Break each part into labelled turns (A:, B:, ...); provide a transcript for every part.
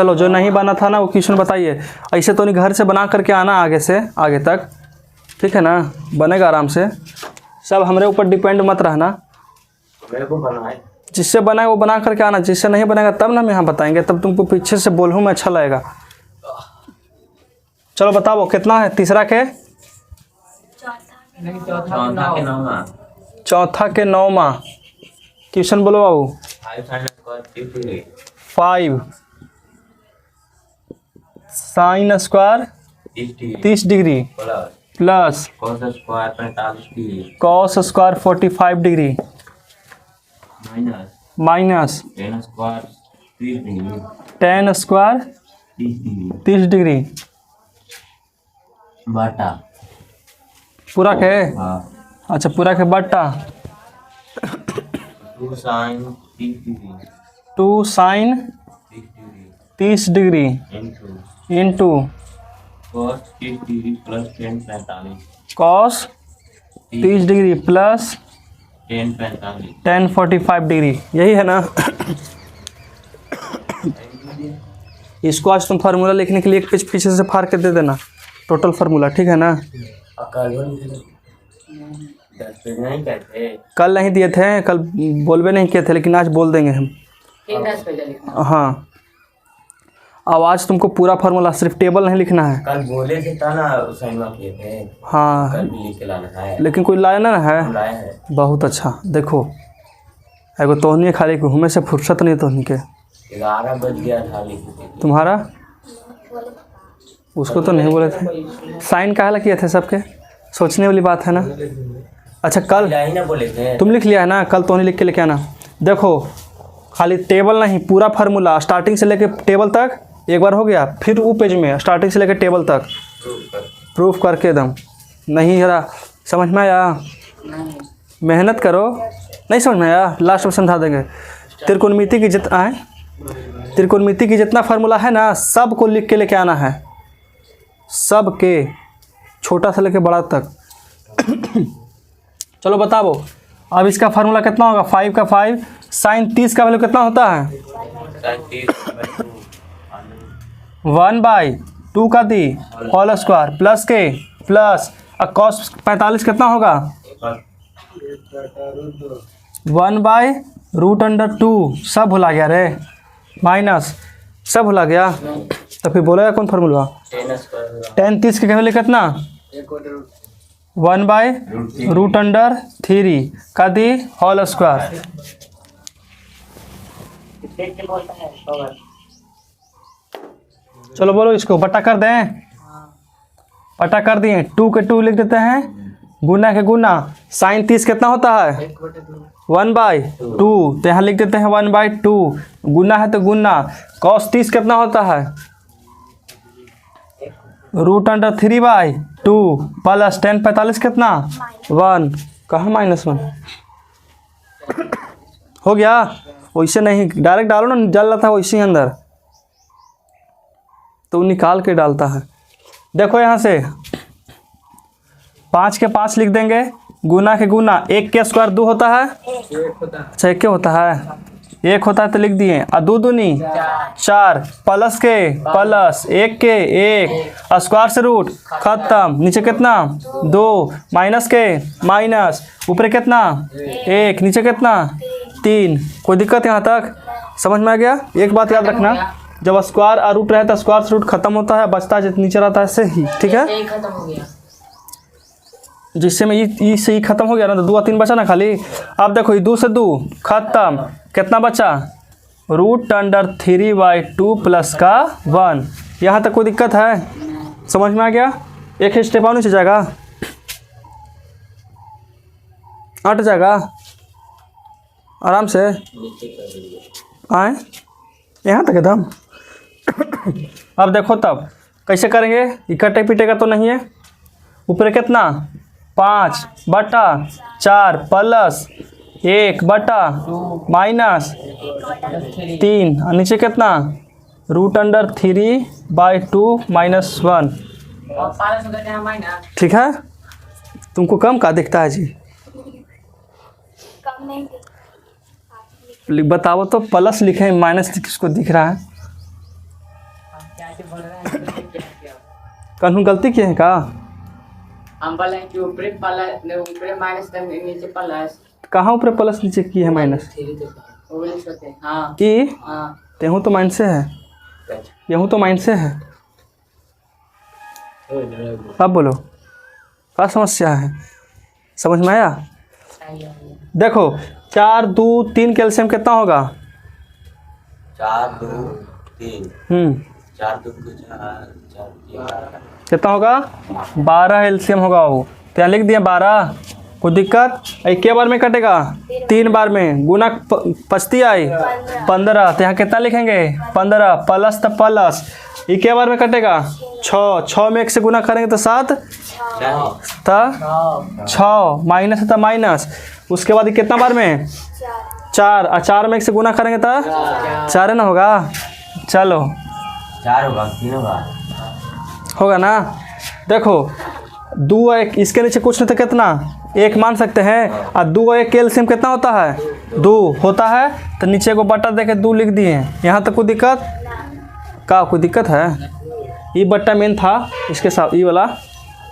A: चलो जो नहीं बना था ना वो क्वेश्चन बताइए। ऐसे तो नहीं, घर से बना करके आना आगे से आगे तक, ठीक है ना, बनेगा आराम से। सब हमारे ऊपर डिपेंड मत रहना।
B: मेरे को बना है,
A: जिससे बना है वो बना करके आना, जिससे नहीं बनेगा तब ना हम यहाँ बताएंगे, तब तुमको पीछे से बोलूँ मैं, अच्छा लगेगा। चलो बताओ कितना है तीसरा के? चौथा के 9वां क्वेश्चन बोलो बाबू। 5 sine square 30 degree plus cos square 45 degree minus tan square 30 degree
B: बाटा
A: पूरा के।
B: हाँ।
A: अच्छा पूरा के बट्टा
B: 2 sine 30 degree
A: 2 sine 30 degree into
B: cos 30 degree plus tan 45
A: cos 30 degree plus
B: tan 45
A: tan 45 degree, यही है ना। इसको आज तुम फार्मूला लिखने के लिए एक पेज पीछे से फाड़ के दे देना, टोटल फार्मूला, ठीक है ना। कल नहीं दिए थे, कल बोलबे नहीं किए थे, लेकिन आज बोल देंगे हम। हाँ अब आज तुमको पूरा फार्मूला, सिर्फ टेबल नहीं लिखना है।
B: कल बोले थे था ना, साइनवा किए थे।
A: हाँ
B: कल भी लिख के लाना है,
A: लेकिन कोई लाया ना है।
B: हम लाए हैं।
A: बहुत अच्छा, देखो एगो तोहनी खाली घूमे से फुर्सत नहीं तोहनी के।
B: 11 बज गया था लिखते।
A: तुम्हारा उसको तो नहीं बोले थे, साइन काहे ला किए थे सबके, सोचने वाली बात है ना। अच्छा कल
B: ही ना बोले थे,
A: तुम लिख लिया है ना, कल तोहनी लिख के लेके आना। देखो खाली टेबल नहीं, पूरा फार्मूला स्टार्टिंग से लेके टेबल तक एक बार हो गया, फिर वो पेज में स्टार्टिंग से लेके टेबल तक प्रूफ करके एकदम। नहीं जरा समझ में आया? मेहनत करो, नहीं समझ में आया लास्ट में समझा देंगे। त्रिकोणमिति की त्रिकोणमिति की जितना फार्मूला है ना, सब को लिख के लेके आना है, सब के, छोटा से लेके बड़ा तक। चलो बताओ अब इसका फार्मूला कितना होगा? 5 का 5 साइन 30 का वैल्यू कितना होता है? 1/2 का दी होल स्क्वायर प्लस के प्लस कॉस 45 कितना होगा? 1/√2 सब भुला गया रे, माइनस सब भुला गया, तो फिर बोलेगा कौन फार्मूला? टेन 30 के वैल्यू कितना? 1/√3 का दी होल स्क्वायर। चलो बोलो इसको बटा कर दें, बटा कर दिए, 2 के 2 लिख देते हैं, गुना के गुना, साइन 30 कितना होता है? 1/2, तो यहाँ लिख देते हैं 1/2, गुना है तो गुना, कॉस 30 कितना होता है? √3/2 प्लस टेन 45 कितना? 1, कहाँ -1 हो गया? वैसे नहीं डायरेक्ट डालो ना, डाल रहा था वैसे ही अंदर, तो निकाल के डालता है। देखो यहाँ से 5 के 5 लिख देंगे, गुना के गुना, 1 के स्क्वायर 2 होता है, अच्छा 1 के होता है, 1 होता है तो लिख दिए, और 2 दूनी 4, प्लस के प्लस 1 के 1, स्क्वायर से रूट खत्म, नीचे कितना? 2, माइनस के माइनस, ऊपर कितना? 1, नीचे कितना? 3। कोई दिक्कत यहाँ तक समझ में आ गया? एक बात याद रखना, जब स्क्वायर और रूट रहता है, स्क्वायर से रूट खत्म होता है, बचता है नीचे रहता है से ही, ठीक है। जिससे में ई से ही खत्म हो गया ना, तो 2 और 3 बचा ना खाली। अब देखो ये 2 से 2 खत्म, कितना बचा? √3/2 प्लस का 1। यहाँ तक कोई दिक्कत है? समझ में आ गया? एक स्टेप और नीचे जाएगा, हट जाएगा आराम से, आए यहाँ तक एकदम। अब देखो तब कैसे करेंगे, इकट्ठे पीटेगा तो नहीं है। ऊपर कितना? 5/4 प्लस 1/-3, और नीचे कितना? √3/2 - 1, ठीक है। तुमको कम का दिखता है जी?
C: कम नहीं
A: बताओ तो, प्लस लिखे माइनस किसको दिख रहा है? कानून गलती किए हैं का?
C: हम बोले कि ऊपरी माइनस नीचे प्लस।
A: कहाँ ऊपर प्लस नीचे की है माइनस?
C: हाँ
A: ई
C: हाँ
A: तेहूँ तो माइनस से है, यहूँ तो माइनस से है। अब बोलो क्या समस्या है, समझ में आया? देखो 4 2 3 कैल्शियम कितना होगा?
B: 4 2 3 4 2 4 4
A: कितना होगा? 12 एलसीएम होगा वो। तो यहाँ लिख दिया 12, कोई दिक्कत? एक बार में कटेगा? 3 बार में। गुना पचती आई 15, तो यहाँ कितना लिखेंगे? 15 प्लस तो प्लस, एक बार में कटेगा 6, 6 में 1 से गुना करेंगे तो 7, तो 6 माइनस है तो माइनस। उसके बाद ये कितना बार में? 4, और 4 में 1 से गुना करेंगे तो 4 है ना होगा। चलो
B: 4 होगा 3
A: होगा ना। देखो 2 1 इसके नीचे कुछ नहीं तो कितना 1 मान सकते हैं, और 2 1 कैल्शियम कितना होता है? 2 होता है। तो नीचे को बटा देके 2 लिख दिए। यहाँ तक कोई दिक्कत का? कोई दिक्कत है? ये बट्टा मेन था इसके साथ, ये वाला।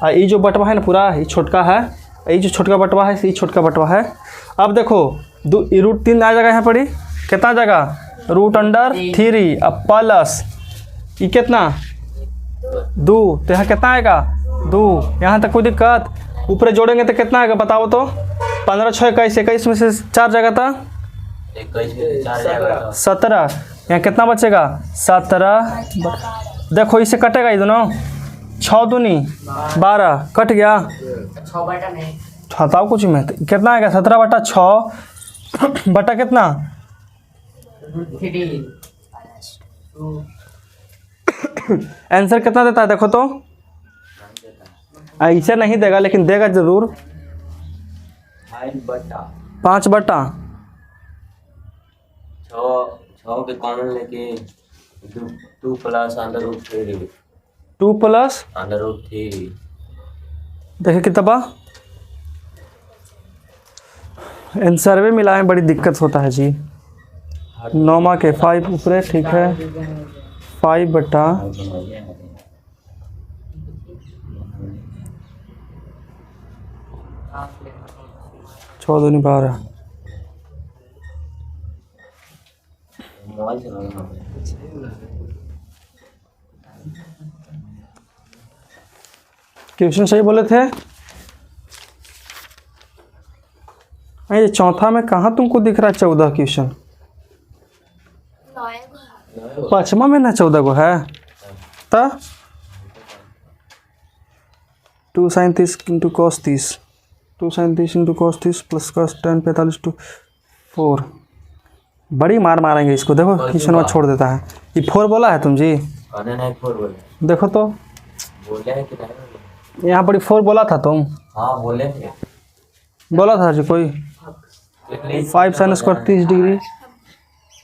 A: और ये जो बटवा है ना पूरा, ये छोटका है, ये जो छोटका बटवा है ये छोटका बटवा है। अब देखो √3 आ जाएगा यहाँ पर, कितना आ जाएगा? √3 अब प्लस ये कितना? 2, तो यहाँ कितना आएगा? 2। यहाँ तक कोई दिक्कत? ऊपर जोड़ेंगे तो कितना आएगा बताओ तो? 15 6 21, 21 में से 4 जाएगा था
B: 21 में 4 जाएगा
A: 17। यहाँ कितना बचेगा? 17। देखो इससे कटेगा ये दोनों, 6 दूनी 12 कट गया।
C: 6 बटा नहीं
A: हटाओ कुछ में, तो कितना आएगा? 17 बटा 6 बटा कितना?
C: 3
A: आंसर कितना देता है देखो तो? ऐसे नहीं देगा लेकिन देगा जरूर।
B: 5 बटा
A: 5 बटा
B: 6 के कॉमन लेके 2 प्लस √3
A: 2 प्लस
B: √3
A: देखिए कितना आंसर में मिलाए बड़ी दिक्कत होता है जी। 9 के 5 ऊपर ठीक है, 5 बटा 6 दूनी 12।
B: मोबाइल चलाना
A: क्वेश्चन सही बोले थे। ये चौथा में कहाँ तुमको दिख रहा है 14 क्वेश्चन? 5वां में ना 14 को है। तो 2 sin 30 into cos 30, 2 sin 30 into cos 30 plus cos 10 45 to 4। बड़ी मार मारेंगे इसको। देखो क्वेश्चन में छोड़ देता है। ये 4 बोला है तुम जी?
B: नहीं 4 बोले।
A: देखो तो
B: बोले हैं कि नहीं?
A: यहाँ पर 4 बोला था तुम?
B: हाँ बोले थे।
A: बोला था जी कोई? 5 sin स्क्वायर 30 डिग्री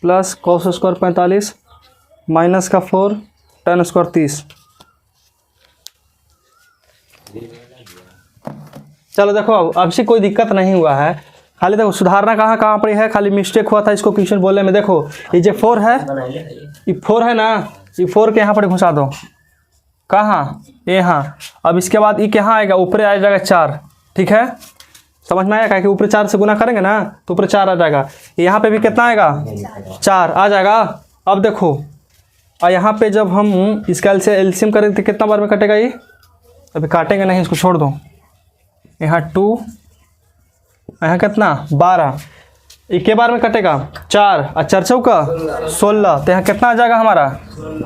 A: प्लस cos स्क्वायर 45 माइनस का 4 tan स्क्वायर 30। चलो देखो अब से कोई दिक्कत नहीं हुआ है। खाली देखो सुधारना कहाँ कहाँ पर है, खाली मिस्टेक हुआ था इसको क्वेश्चन बोलने में। देखो ये जो 4 है, ये 4 है ना, ये 4 के यहाँ पर घुसा दो। कहाँ? यहाँ। अब इसके बाद ये कहाँ आएगा? ऊपर आ जाएगा 4। ठीक है, समझ में आया? कि ऊपर 4 से गुना करेंगे ना तो ऊपर 4 आ जाएगा। यहाँ पे भी कितना आएगा? 4 आ जाएगा। अब देखो और यहाँ पे जब हम इसका एलसीएम करेंगे तो कितना बार में कटेगा ये? अभी काटेंगे नहीं, इसको छोड़ दो। यहाँ 2, यहाँ कितना? 12। एक बार में कटेगा 4 और 4 चौका 16। तो यहाँ कितना आ जाएगा हमारा?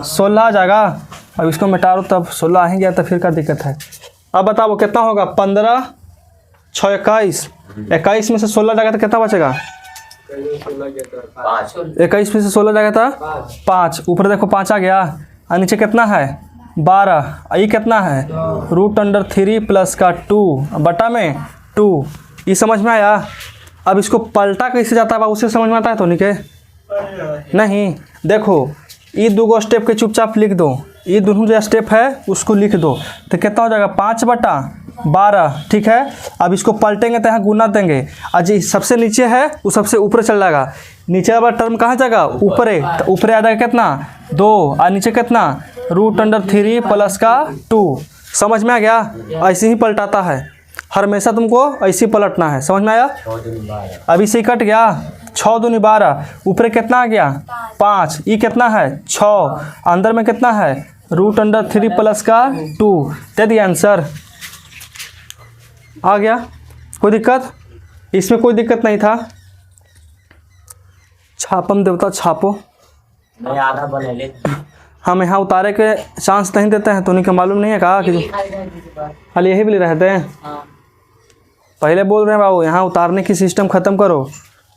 A: 16 आ जाएगा। अब इसको मिटाओ तब 16 आ ही गया तो फिर क्या दिक्कत है? अब बताओ कितना होगा? 15 6 21, 21 में से 16 जाएगा तो कितना बचेगा? 21 में से 16 जाएगा था 5। ऊपर देखो 5 आ गया और नीचे कितना है? 12। ये कितना है? √3 प्लस का 2 बटा में 2। ये समझ में आया? अब इसको पलटा कैसे जाता है उसे समझ में आता है तो नहीं। देखो ये 2 स्टेप के चुपचाप लिख दो। ये दोनों जो स्टेप है उसको लिख दो तो कितना हो जाएगा? 5 बटा 12। ठीक है, अब इसको पलटेंगे तो यहाँ गुना देंगे और जो सबसे नीचे है वो सबसे ऊपर चल जाएगा। नीचे वाला टर्म कहाँ जाएगा? ऊपर है, तो ऊपर आ जाएगा कितना? 2 और नीचे कितना? √3 प्लस का 2। समझ में आ गया? ऐसे ही पलटाता है, हमेशा तुमको ऐसे ही पलटना है। समझ में आया? अभी से कट गया 6 दूनी 12, ऊपर कितना आ गया 5, ये कितना है 6, अंदर में कितना है √3 प्लस का 2। दे दिया आंसर, आ गया। कोई दिक्कत? इसमें कोई दिक्कत नहीं था। छापम देवता छापो,
B: नहीं आधा बने ले।
A: हम यहाँ उतारे के चांस नहीं देते हैं, तो उन्हीं का मालूम नहीं है कहा कि खाली यही भी रहते हैं। पहले बोल रहे हैं बाबू यहाँ उतारने की सिस्टम ख़त्म करो,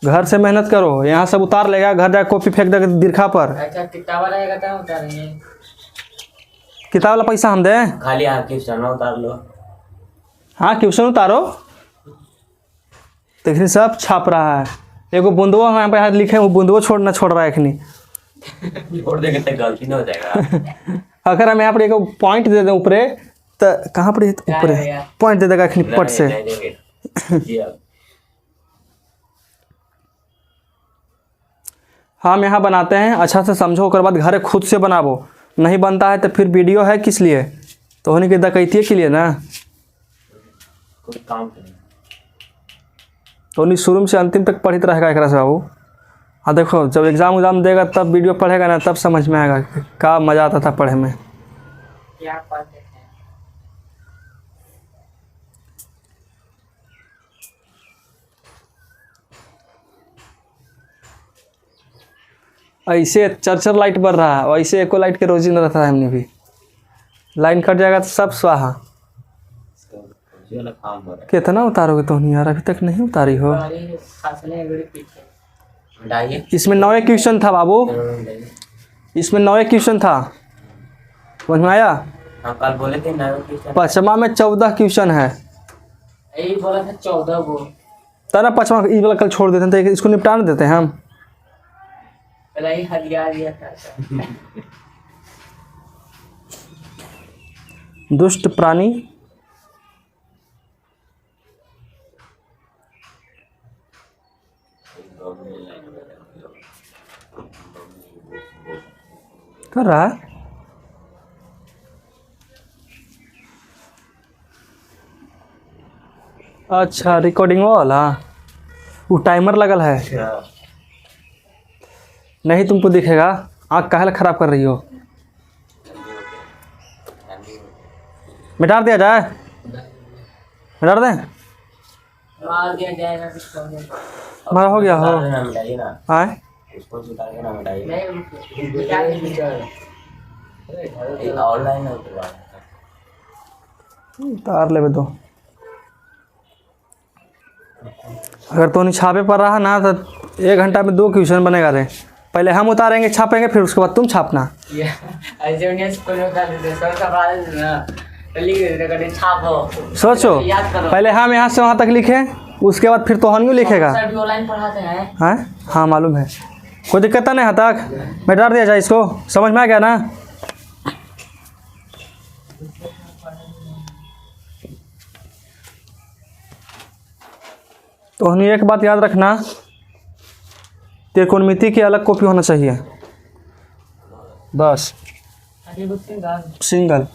A: घर से मेहनत करो। यहाँ सब उतार लेगा, घर जाकर कॉपी फेंक देगा दिरखा पर।
C: अच्छा किताब रहेगा तो उतारेंगे।
A: किताब वाला पैसा हम दें?
B: खाली क्वेश्चन उतार लो।
A: हाँ क्वेश्चन उतारो। देखिए सब छाप रहा है, एगो बूंदवा यहाँ पे हाथ लिखे, वो बूंदवा छोड़ रहा है एखनी।
B: छोड़ देंगे तो गलती नहीं हो जाएगा।
A: अगर हम यहाँ पर एक पॉइंट दे दें ऊपरे, तो कहाँ पर ऊपरे पॉइंट दे देगा एखनी पट से।
B: नहीं देंगे। जी अब
A: हम यहाँ बनाते हैं, अच्छा से समझो, उसके बाद घर खुद से बनावो। नहीं बनता है तो फिर वीडियो है किस लिए? तो होने की डकैती के लिए ना।
B: कोई काम नहीं।
A: तो उन्हीं शुरू से अंतिम तक पढ़ित रहेगा एक से बाबू। हाँ देखो, जब एग्ज़ाम देगा तब वीडियो पढ़ेगा ना, तब समझ में आएगा क्या मज़ा आता था पढ़े में।
C: क्या पढ़ते हैं?
A: ऐसे 4 लाइट बढ़ रहा है, वैसे एको लाइट के रोजी न रहता है। हमने भी लाइन कट जाएगा तो सब स्वाहा।
B: काम हो रहा
A: कितना उतारोगे तो नहीं यार, अभी तक नहीं उतारी हो।
C: अरे खासने बड़े पीछे
B: है। डाइए
A: इसमें 9 क्वेश्चन था बाबू, इसमें 9 क्वेश्चन था। समझ में आया?
B: हाँ कल बोले थे ना क्वेश्चन।
A: पचमा में 14 क्वेश्चन है।
C: यही बोला था 14 वो।
A: तो ना पचमा ई वाला कल छोड़ देते हैं, तो इसको निपटा नहीं देते हैं हम।
C: पहले ही हदिया दिया था।
A: दुष्ट प्राणी कर रहा है। अच्छा रिकॉर्डिंग वाला, वो टाइमर लगल है, नहीं तुमको दिखेगा। आँख काहे खराब कर रही हो? मिटा दिया जाए, मिटा दें?
C: मार दिया जाएगा किसको नहीं।
A: हमारा हो गया हो।
B: मिटाइए ना,
A: आए
B: इसको उतार के ना मिटाइए।
C: नहीं क्या
B: एक ऑनलाइन है तो
A: उतार ले दो। अगर तो नहीं छापे पर रहा ना, तो 1 घंटा में 2 क्वेश्चन बनेगा रे। पहले हम उतारेंगे छापेंगे, फिर उसके बाद तुम छापना।
C: ऐसे उन्हें स्कूल में उतार देते सर का बाद ना तो लिख देते कभी छापो।
A: सोचो
C: याद करो।
A: पहले हम यहाँ से वहाँ तक लिखे, उसके बाद फिर तोहनियो लिखेगा।
C: सर भी ऑनलाइन पढ़ाते हैं।
A: हैं? हाँ मालूम है, कोई दिक्कत नहीं यहाँ तक। मिटा दिया जाए इसको, समझ में आ गया ना? तो एक बात याद रखना, त्रिकोणमिति की अलग कॉपी होना चाहिए बस, सिंगल।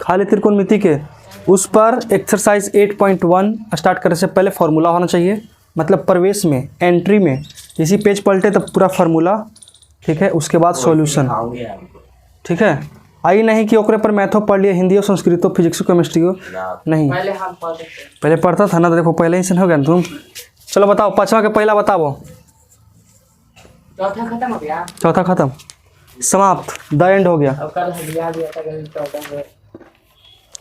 A: खाली त्रिकोणमिति के उस पर एक्सरसाइज 8.1 स्टार्ट करने से पहले फार्मूला होना चाहिए, मतलब प्रवेश में, एंट्री में इसी पेज पलटे तब पूरा फार्मूला, ठीक है। उसके बाद सॉल्यूशन, ठीक है। आई नहीं कि ओकरे पर मैथो पढ़ लिए, हिंदी और संस्कृत फिजिक्स केमिस्ट्री हो नहीं,
C: पहले हम पढ़ते थे।
A: पहले पढ़ता था ना। तो देखो पहले ही से हो गया ना तुम। चलो बताओ, 5वां के पहला बताओ।
C: चौथा खत्म हो गया।
A: चौथा खत्म, समाप्त, द एंड हो गया।
C: अब कल हदिया दिया था कल चौथा में।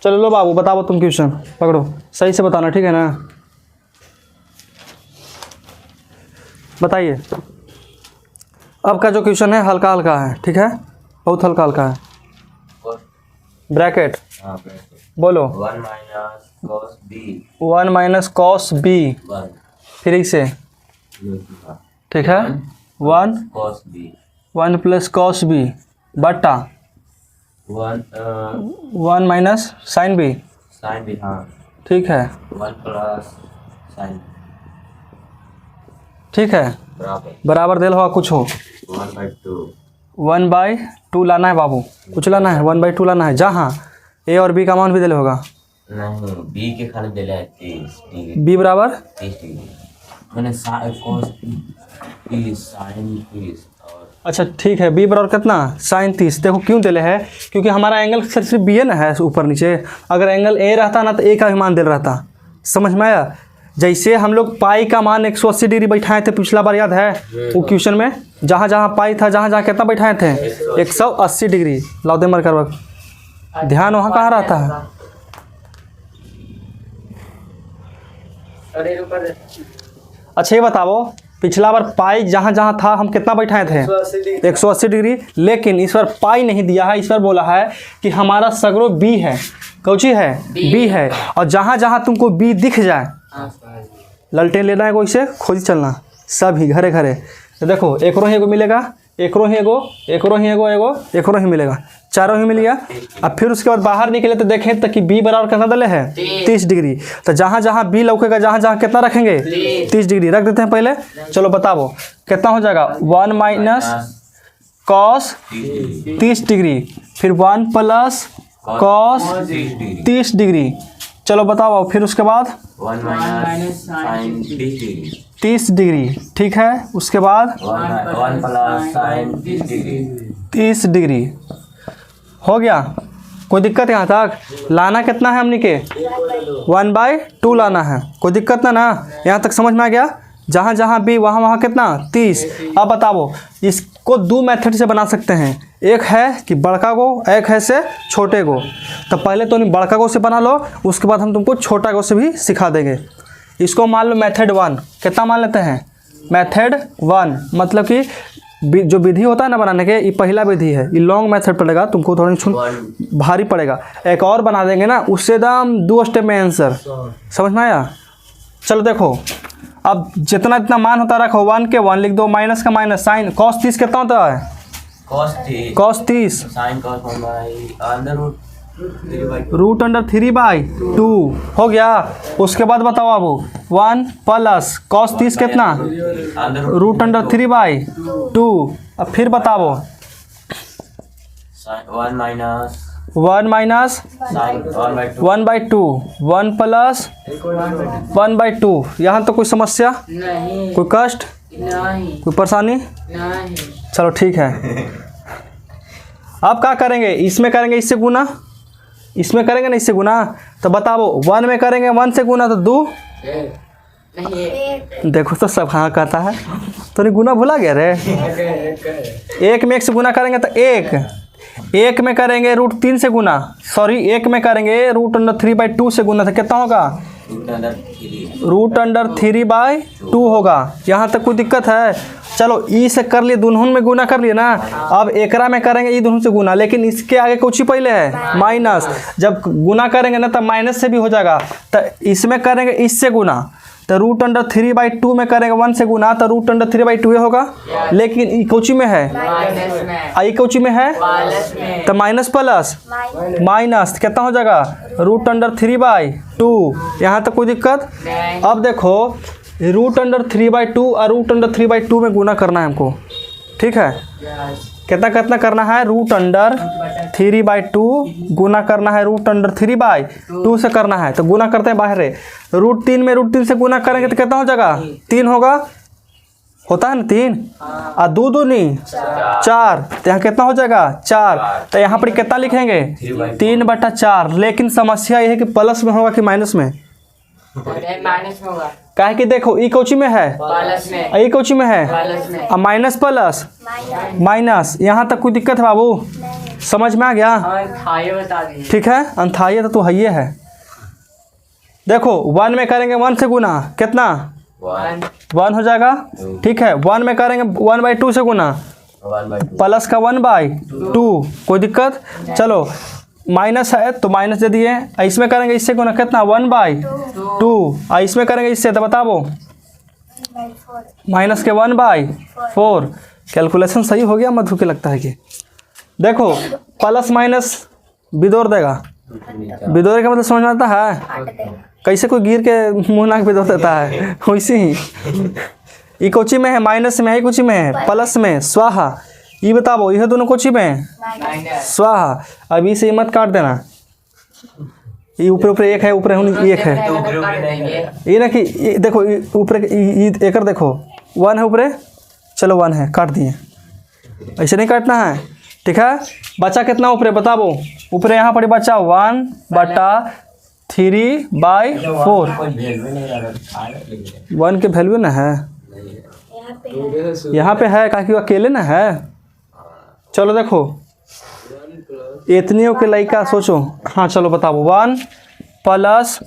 A: चलो लो बाबू बताओ तुम क्वेश्चन, पकड़ो सही से बताना, ठीक है ना? बताइए। अब का जो क्वेश्चन है हल्का हल्का है, ठीक है, बहुत हल्का हल्का है। ब्रैकेट बोलो।
B: 1 minus cos B,
A: 1 minus cos B, फिर से, ठीक है। 1
B: cos B,
A: 1 plus cos B बटा 1 minus sine B,
B: sine B, हाँ
A: ठीक है,
B: 1 प्लस साइन,
A: ठीक है,
B: बराबर
A: बराबर देल हो कुछ हो
B: 1/2
A: 1/2 लाना है बाबू, कुछ लाना है 1/2 लाना है, जहाँ ए और बी का मान भी दिले होगा।
B: नहीं, बी के खाली दिले है 30 डिग्री।
A: बी बराबर
B: 30 डिग्री मैंने cos 30 sin 30 और
A: अच्छा ठीक है, बी बराबर कितना sin 30। देखो क्यों दिले है, क्योंकि हमारा एंगल सिर्फ बी है ना है ऊपर नीचे। अगर एंगल ए रहता ना तो ए का भी मान दिल रहता। समझ में आया? जैसे हम लोग पाई का मान 180 डिग्री बैठाए थे पिछला बार, याद है वो क्वेश्चन में, जहाँ जहाँ पाई था जहाँ जहाँ कितना बैठाए थे 180 डिग्री। लाओ दे मर कर, ध्यान वहाँ कहाँ रहता है।
C: अरे ऊपर
A: अच्छा ये बताओ, पिछला बार पाई जहाँ जहाँ था हम कितना बैठाए थे 180 डिग्री, लेकिन इस बार पाई नहीं दिया है। इस बार बोला है कि हमारा सगरो बी है, कौची है बी है, और जहाँ जहाँ तुमको बी दिख जाए ललटेन लेना है, कोई से खोज चलना सभी घरे घरे। तो देखो एक रो ही एगो मिलेगा, एक रो ही एगो, एक रो ही एगो, एक रो ही मिलेगा, चारों ही मिल गया। अब फिर उसके बाद बाहर निकले तो देखें तो कि बी बराबर कितना डले है 30 डिग्री। तो जहाँ जहाँ बी लौकेगा जहाँ जहाँ कितना रखेंगे 30 डिग्री रख देते हैं पहले। चलो बताओ कितना हो जाएगा 1 - cos 30 डिग्री, फिर 1 + cos 30 डिग्री। चलो बताओ फिर उसके बाद
B: 1 - sin 30 डिग्री
A: 30 डिग्री, ठीक है। उसके बाद
B: 1 + sin 30 डिग्री
A: 30 डिग्री हो गया। कोई दिक्कत यहाँ तक? लाना कितना है हमने के 1/2 लाना है, कोई दिक्कत ना यहाँ तक समझ में आ गया? जहाँ जहाँ भी वहाँ वहाँ कितना 30। अब बताओ इसको दो मेथड से बना सकते हैं, एक है कि बड़का को, एक है से छोटे को। तो पहले तो बड़का को से बना लो, उसके बाद हम तुमको छोटा को से भी सिखा देंगे। इसको मान लो मेथड 1, कितना मान लेते हैं मेथड 1, मतलब कि जो विधि होता है ना बनाने के, ये पहला विधि है, ये लॉन्ग मेथड पड़ेगा तुमको, थोड़ा भारी पड़ेगा। एक और बना देंगे ना, उससे एकदम 2 स्टेप में आंसर। समझ में आया? चलो देखो, अब जितना इतना मान होता रखो, 1 के 1 लिख दो, माइनस का माइनस, साइन cos 30 कितना होता है cos 30
B: sin cos 1/√3/2
A: √3/2 हो गया। उसके बाद बताओ अब 1 + cos 30 कितना √3/2। अब फिर बताओ
B: 1 -
A: 1 -
B: sin 1/2
A: 1/2, 1 + 1/2। यहाँ तो कोई समस्या,
C: नहीं
A: कोई कष्ट,
C: नहीं
A: कोई परेशानी?
C: नहीं।
A: चलो ठीक है। अब क्या करेंगे, इसमें करेंगे इससे गुना, इसमें करेंगे ना इससे गुना। तो बताओ 1 में करेंगे 1 से गुना तो 2,
C: नहीं
A: देखो तो सब हाँ कहता है, तो नहीं गुना भुला गया रे। 1 में 1 से गुना करेंगे तो 1 में करेंगे √3 से गुना, सॉरी 1 में करेंगे √3/2 से गुना, तो कितना होगा √3/2 होगा। यहाँ तक कोई दिक्कत है? चलो ई से कर लिए, दोनों में गुना कर लिए ना। अब एकरा में करेंगे ई दोनों से गुना, लेकिन इसके आगे कुछ ही पहले है माइनस। जब गुना करेंगे ना तब माइनस से भी हो जाएगा। तो इसमें करेंगे इससे गुना, तो √3/2 में करेंगे 1 से गुना, तो √3/2 होगा। लेकिन ई कोची में है,
C: माइनस में
A: आई कोची में है,
C: प्लस में
A: तो माइनस प्लस माइनस कितना हो जाएगा √3/2। यहाँ तक कोई दिक्कत?
C: नहीं।
A: अब देखो √3/2 और √3/2 में गुना करना है हमको, ठीक है। कितना कितना करना है √3/2 गुना करना है √3/2 से करना है। तो गुना करते हैं बाहर, √3 में √3 से गुना करेंगे तो कितना हो जाएगा 3 होगा, होता है ना 3 और 2 दूनी 4, तो यहाँ कितना हो जाएगा 4। तो यहाँ पर कितना लिखेंगे 3/4। लेकिन समस्या ये है कि प्लस में होगा कि माइनस में?
C: माइनस में होगा,
A: काहे कि देखो ई कोची में है,
C: प्लस में
A: ई कोची में है,
C: प्लस में
A: और माइनस प्लस माइनस। यहाँ तक कोई दिक्कत है बाबू? समझ में आ गया?
C: और खाए बता दिए।
A: ठीक है, अंथाइए तो है ये है। देखो 1 में करेंगे 1 से गुना, कितना 1 हो जाएगा, ठीक है। 1 में करेंगे 1/2 से गुना,
B: 1/2
A: प्लस का 1/2, कोई दिक्कत? चलो माइनस है तो माइनस दे दिए। इसमें करेंगे इससे गुना, कितना 1/2, और इसमें करेंगे इससे, तो बताओ माइनस के 1/4। कैलकुलेशन सही हो गया मधु के? लगता है कि देखो प्लस माइनस बिदोर देगा, बिदोर का मतलब समझ में आता है? कैसे कोई गिर के मुँह नाक बिदोर देता है, वैसे ही। ई कोची में है माइनस में है, कोची में है प्लस में, स्वाहा। ये बताओ ये दोनों कोची में
C: माइनस
A: स्वाहा। अभी से मत काट देना, ये ऊपर ऊपर एक है, ऊपर एक है,
C: काट देंगे।
A: ये ना कि ये देखो ये ऊपर एक देखो 1 है ऊपर, चलो 1 है काट दिए, ऐसे नहीं काटना है, ठीक है। बचा कितना ऊपर बताओ, ऊपर यहाँ पर बचा 1/3/4।
B: कोई भेज भी नहीं रहा था, लेकिन
A: 1 के वैल्यू ना है, यहाँ पे है काकि अकेले ना है। चलो देखो इतने के लड़का सोचो, हाँ चलो बताओ 1 प्लस,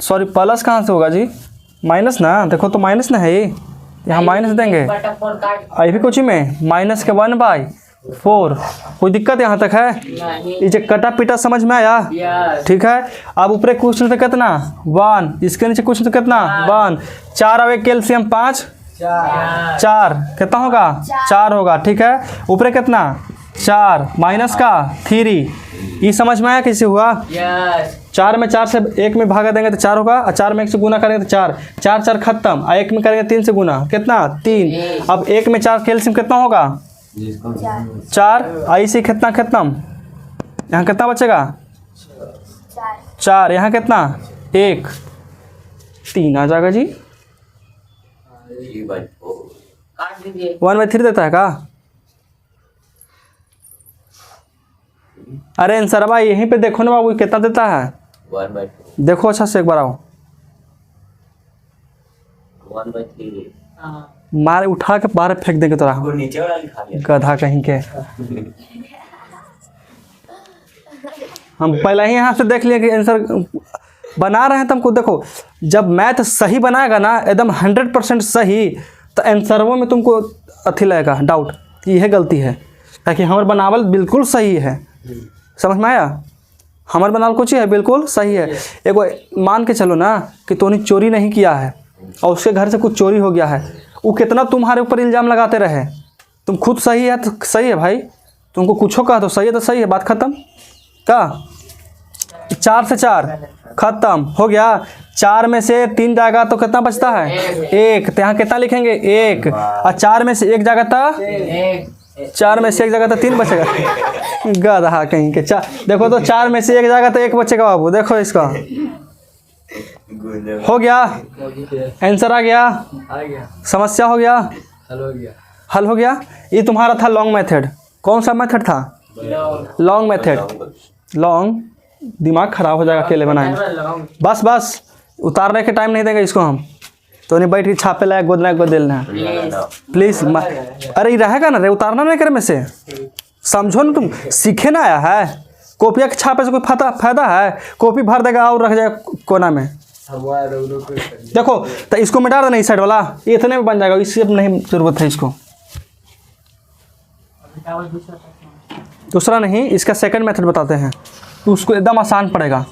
A: सॉरी प्लस कहाँ से होगा जी, माइनस ना, देखो तो माइनस ना है ये, यहाँ माइनस देंगे,
C: बटा 4 काट
A: आई भी कुछ में माइनस के 1/4। कोई दिक्कत यहाँ तक है?
C: नहीं।
A: ये जो कटा पिटा समझ में आया?
C: यस
A: ठीक है। अब ऊपर क्वेश्चन पे कितना 1, इसके नीचे क्वेश्चन पे कितना 1, 4 और 1 कैल्शियम 5, 4 कितना होगा 4 होगा, ठीक है। ऊपर कितना 4 माइनस का 3, ये समझ में आया कैसे हुआ?
C: यस
A: 4 में 4 से 1 में भागा देंगे तो 4 होगा, और 4 में 1 से गुना करेंगे तो 4, 4 4 खत्म, और 1 में करेंगे 3 से गुना कितना 3। अब 1 में 4 कैल्शियम कितना होगा
B: जिसको
A: 4, ऐसे कितना खत्म, यहाँ कितना बचेगा 4, यहाँ कितना 1, 3 आ जाएगा जी।
B: 3/4
C: काट दीजिए।
A: 1/3 देता है का? अरे आंसर भाई यहीं पे देखो ना बाबू कितना देता है,
B: 1/4
A: देखो अच्छा से एक बार आओ,
B: 1/3
C: हाँ
A: मारे उठा के बाहर फेंक देंगे तोरा,
B: वो नीचे वाला लिखा लिया।
A: गधा कहीं के। हम पहले ही यहाँ से देख लिए कि आंसर बना रहे हैं, तुमको देखो जब मैथ सही बनाएगा ना एकदम 100% सही, तो आंसरों में तुमको अथी लगेगा डाउट कि यह गलती है, ताकि हमारे बनावल बिल्कुल सही है। समझ में आया? हमारे बनावल कुछ है बिल्कुल सही है। एगो मान के चलो ना कि तूने चोरी नहीं किया है और उसके घर से कुछ चोरी हो गया है, वो कितना तुम्हारे ऊपर इल्ज़ाम लगाते रहे, तुम खुद सही है तो सही है भाई, तुमको कुछो कहा तो सही है तो सही है, बात खत्म। का 4 से 4 खत्म हो गया, 4 में से 3 जाएगा तो कितना बचता है 1, तो यहाँ कितना लिखेंगे 1, और 4 में से 1 जाएगा तो
C: एक
A: 4 में से 1 जाएगा तो 3 बचेगा। गधा कहीं के। देखो तो 4 में से 1 जाएगा तो 1 बचेगा बाबू, देखो इसका हो गया, आंसर आ गया, समस्या हो गया, हल हो गया। ये तुम्हारा था लॉन्ग मेथड। कौन सा मेथड था? Long method. लॉन्ग दिमाग खराब हो जाएगा अकेले बनाए। बस बस उतारने के टाइम नहीं देंगे इसको हम, तो नहीं बैठ के छापे लायक गोदना गोदेलना प्लीज़। अरे ये रहेगा ना रे, उतारना नहीं करे में से, समझो ना, तुम सीखे ना आया है। कॉपिया के छापे से कोई फायदा है? कॉपी भर देगा और रख जाएगा कोना में। देखो तो इसको मिटा देना, इस साइड वाला ये इतने में बन जाएगा, इससे नहीं जरूरत है इसको। दूसरा नहीं, इसका सेकंड मेथड बताते हैं, तो उसको एकदम आसान पड़ेगा।